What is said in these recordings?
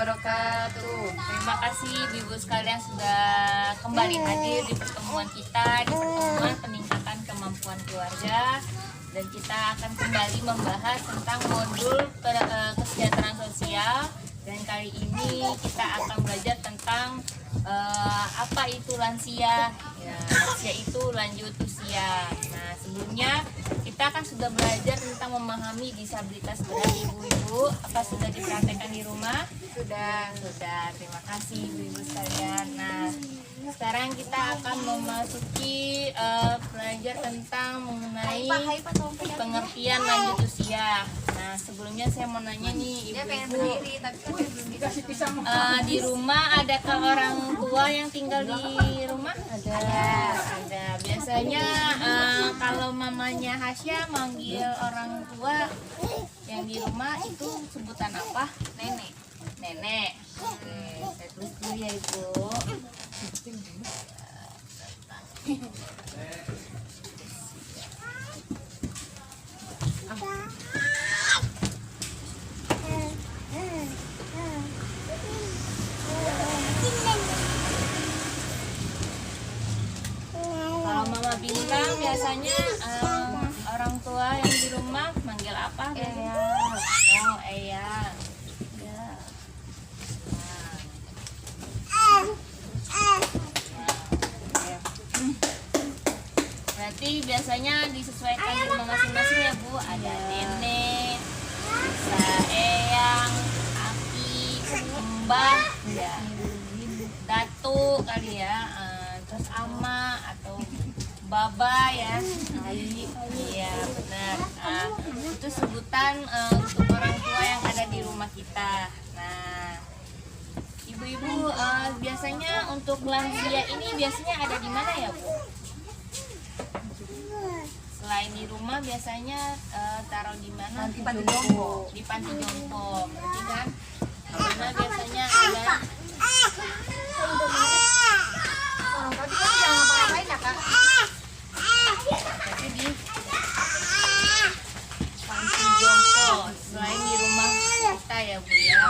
wabarakatuh. Terima kasih Ibu sekalian sudah kembali hadir di pertemuan kita, di pertemuan peningkatan kemampuan keluarga. Dan kita akan kembali membahas tentang modul kesejahteraan sosial. Dan kali ini kita akan belajar tentang apa itu lansia. Ya, lansia itu lanjut usia. Nah, sebelumnya kita kan sudah belajar tentang memahami disabilitas berat ibu-ibu. Apa sudah dipraktekkan di rumah? Sudah. Terima kasih ibu-ibu sekalian. Nah, sekarang kita akan memasuki belajar tentang mengenai pengertian lanjut usia. Nah, sebelumnya saya mau nanya nih ibu-ibu, di rumah adakah orang tua yang tinggal di rumah? Ada. Biasanya kalau mamanya Hasya manggil orang tua yang di rumah itu sebutan apa? Nenek. Oke, saya tulis dulu ya ibu. Kalau Mama Bintang biasanya orang tua yang di rumah manggil apa? Eyang. Oh, Eyang. Ya. Berarti biasanya disesuaikan di rumah masing-masing ya Bu. Ada nenek, bisa Eyang, Aki, Mbah, ya, Datu kali ya, terus Ama atau Baba ya. Iya benar. Itu sebutan untuk orang tua yang ada di rumah kita. Nah, ibu-ibu biasanya untuk lansia ini biasanya ada di mana ya Bu? Selain di rumah biasanya taruh di mana? Di panti jompo. Di panti jompo. Berarti kan karena biasanya ada Orang tadi kan jangan ngapa-ngapain ya Kak. berarti di panti jompo selain di rumah kita ya Bu ya.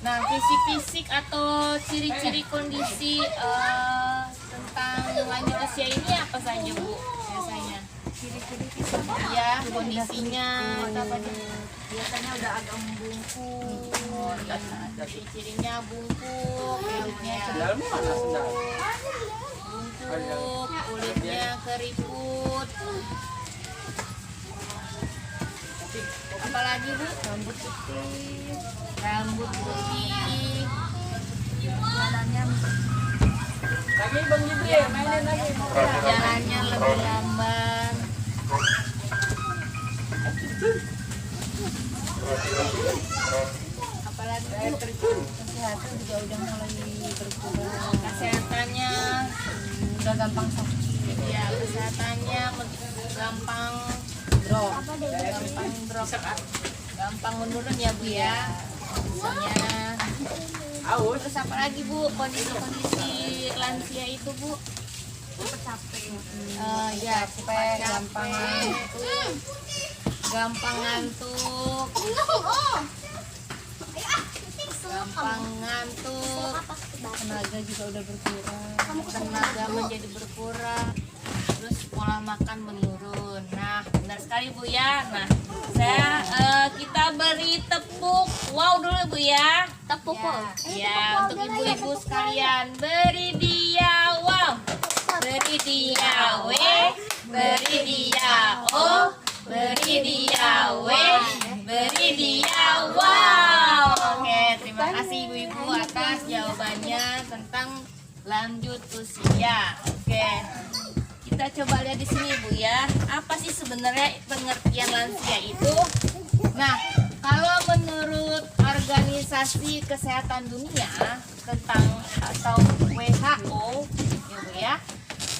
Nah, fisik atau ciri-ciri kondisi tentang lanjut usia ini apa saja Bu? Biasanya Ciri-ciri ya kondisinya apa nih? biasanya udah agak membungkuk. Ciri-cirinya bungkuk, kulitnya bungkuk, kulitnya keriput. Apalagi Bu? Rambut putih. Rambut putih. Jalannya Jalannya lebih lamban. Apalagi Bu? kesehatan juga udah mulai berkurang. Kesehatannya Udah gampang sakit. ya kesehatannya gampang Drop. gampang menurun ya Bu ya. Misalnya terus apa lagi Bu kondisi lansia itu Bu? Capek. Ya Capek, gampang ngantuk, Tenaga juga udah berkurang. tenaga menjadi berkurang, terus pola makan menurun. Nah, benar sekali Bu ya. Nah, kita beri tepuk wow dulu Bu ya. Tepuk Ya, untuk ibu-ibu sekalian, beri dia wow, beri dia we, beri dia oh, beri dia we, beri dia wow. Oke, terima kasih ibu-ibu atas jawabannya tentang lanjut usia. Oke, kita coba lihat di sini Bu ya. Apa sih sebenarnya pengertian lansia itu? Nah, kalau menurut Organisasi Kesehatan Dunia tentang atau WHO ya Bu ya,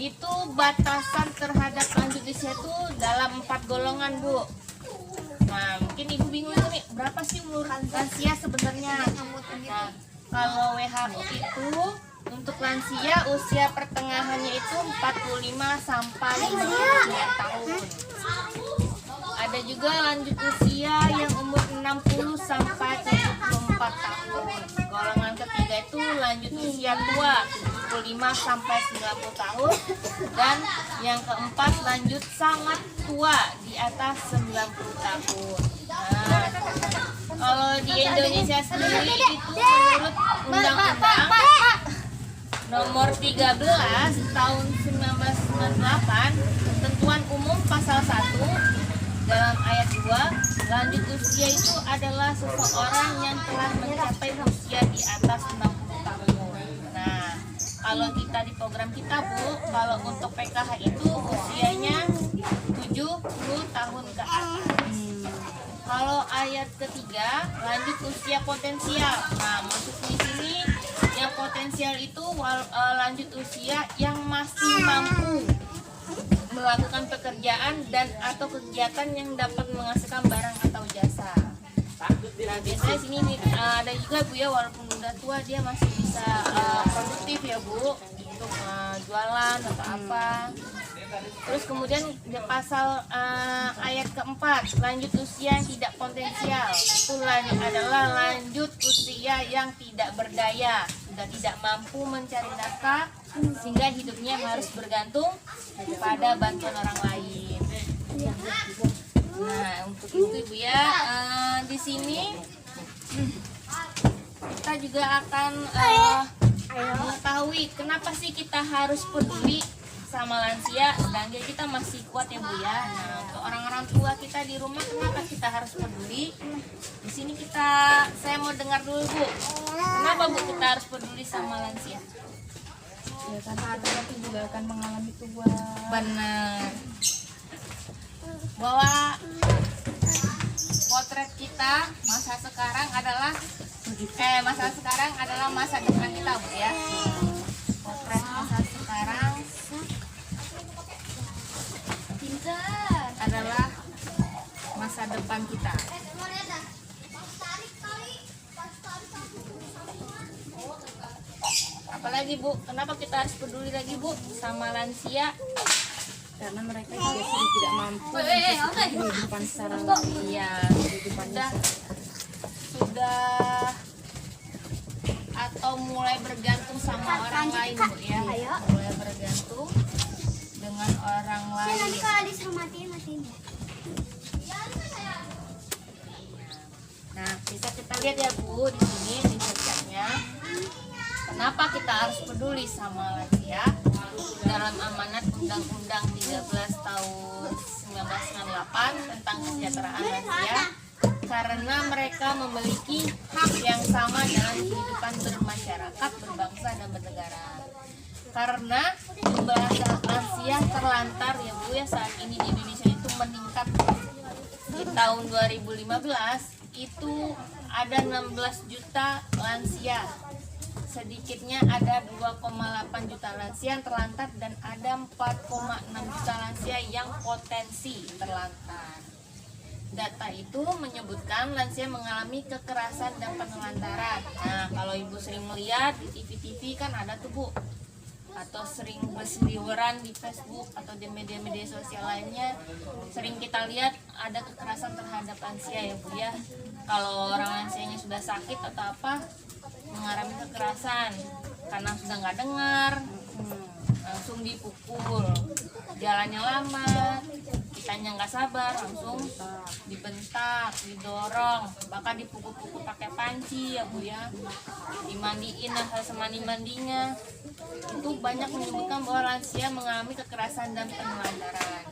itu batasan terhadap lanjut usia itu dalam 4 golongan Bu. Nah, mungkin ibu bingung nih berapa sih umur lansia sebenarnya? Nah, kalau WHO itu untuk lansia usia pertengahannya itu 45 sampai 59 tahun. Ada juga lanjut usia yang umur 60 sampai 74 tahun. Golongan ketiga itu lanjut usia tua 75 sampai 90 tahun. Dan yang keempat lanjut sangat tua di atas 90 tahun. Nah, kalau di Indonesia sendiri itu menurut Undang-Undang Nomor 13 tahun 1998, Ketentuan Umum Pasal 1 dalam ayat 2, lanjut usia itu adalah seseorang yang telah mencapai usia di atas 60 tahun. Nah, kalau kita di program kita, Bu, kalau untuk PKH itu usianya 70 tahun ke atas. Kalau ayat ketiga, lanjut usia potensial. Nah, maksud di sini yang potensial itu lanjut usia yang masih mampu melakukan pekerjaan dan atau kegiatan yang dapat menghasilkan barang atau jasa. Nah, biasanya sini ada juga, Bu, ya, walaupun udah tua dia masih bisa produktif ya, Bu, untuk jualan atau apa. Terus kemudian di pasal ayat keempat, lanjut usia yang tidak potensial, itu adalah lanjut usia yang tidak berdaya, sudah tidak mampu mencari nafkah sehingga hidupnya harus bergantung pada bantuan orang lain. Nah, untuk itu, Ibu, ya, di sini kita juga akan mengetahui kenapa sih kita harus peduli sama lansia, sedangkan kita masih kuat ya, Bu, ya. Nah, untuk orang-orang tua kita di rumah, kenapa kita harus peduli? Di sini saya mau dengar dulu, Bu. Kenapa, Bu, kita harus peduli sama lansia? Ya, karena nanti juga akan mengalami tua. Benar. Bahwa potret kita masa sekarang adalah masa depan kita, Bu, ya. Potret masa sekarang adalah masa depan kita. Apalagi, Bu, kenapa kita harus peduli lagi, Bu, sama lansia? Karena mereka juga sudah tidak mampu kehidupan secara Iya, sudah atau mulai bergantung sama orang lain, Bu, ya. Mulai bergantung dengan orang lain. Nah, bisa kita lihat ya, Bu, di sini di websitenya. Kenapa kita harus peduli sama lansia? Dalam amanat Undang-Undang 13 tahun 1998 tentang kesejahteraan lansia, karena mereka memiliki hak yang sama dalam kehidupan bermasyarakat, berbangsa, dan bernegara. Karena jumlah lansia terlantar ya, Bu, ya, saat ini di Indonesia itu meningkat. Di tahun 2015 itu ada 16 juta lansia. Sedikitnya ada 2,8 juta lansia yang terlantar dan ada 4,6 juta lansia yang potensi terlantar. Data itu menyebutkan lansia mengalami kekerasan dan penelantaran. Nah, kalau Ibu sering melihat di TV-TV kan ada tuh, Bu, atau sering berseliweran di Facebook atau di media-media sosial lainnya, sering kita lihat ada kekerasan terhadap lansia ya, Bu, ya. Kalau orang lansianya sudah sakit atau apa, mengalami kekerasan karena sudah nggak dengar, langsung dipukul, jalannya lama, kitanya nggak sabar, langsung dibentak, didorong, bahkan dipukul-pukul pakai panci ya, Bu, ya. Dimandiin lah semandi-mandinya. Itu banyak menyebutkan bahwa lansia mengalami kekerasan dan penelantaran.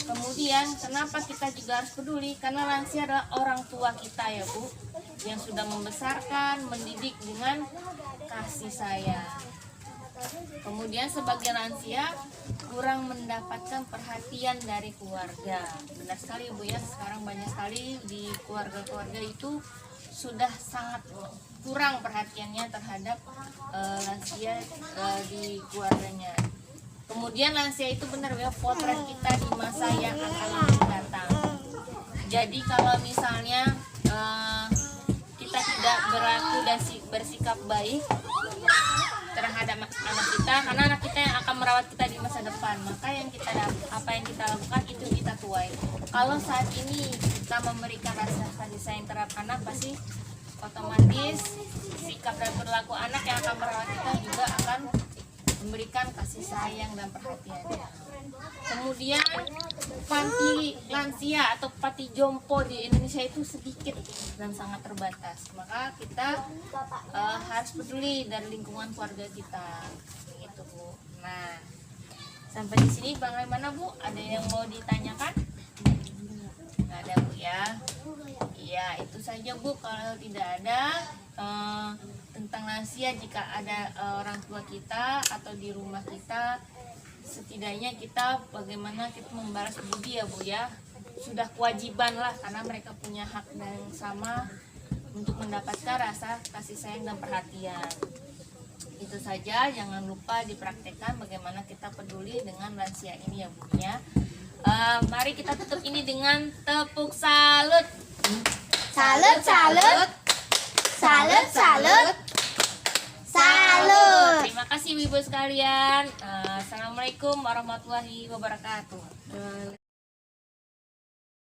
Kemudian kenapa kita juga harus peduli? Karena lansia adalah orang tua kita ya, Bu, yang sudah membesarkan, mendidik dengan kasih sayang. Kemudian sebagian lansia kurang mendapatkan perhatian dari keluarga. Benar sekali, Bu, ya, sekarang banyak sekali di keluarga-keluarga itu sudah sangat kurang perhatiannya terhadap lansia di keluarganya. Kemudian lansia itu benar ya potret kita di masa yang akan datang. Jadi kalau misalnya kita tidak berlaku dan bersikap baik terhadap anak kita, karena anak kita yang akan merawat kita di masa depan. Maka apa yang kita lakukan itu kita tuai. Kalau saat ini kita memberikan rasa kasih sayang terhadap anak, pasti otomatis sikap dan perilaku anak yang akan merawat kita juga akan memberikan kasih sayang dan perhatian. Kemudian panti lansia atau panti jompo di Indonesia itu sedikit dan sangat terbatas. Maka kita harus peduli dari lingkungan keluarga kita. Gitu, Bu. Nah, sampai di sini bagaimana, Bu? Ada yang mau ditanyakan? Nggak ada, Bu ya. Iya, itu saja, Bu. Kalau tidak ada tentang lansia, jika ada orang tua kita atau di rumah kita, setidaknya kita bagaimana kita membalas budi ya, Bu ya. Sudah kewajiban lah, karena mereka punya hak yang sama untuk mendapatkan rasa kasih sayang dan perhatian. Itu saja, jangan lupa dipraktekkan bagaimana kita peduli dengan lansia ini ya, Bu ya. Mari kita tutup ini dengan tepuk salut. Salut, salut. Salut, salut. Salut. Terima kasih Ibu sekalian. Assalamualaikum warahmatullahi wabarakatuh.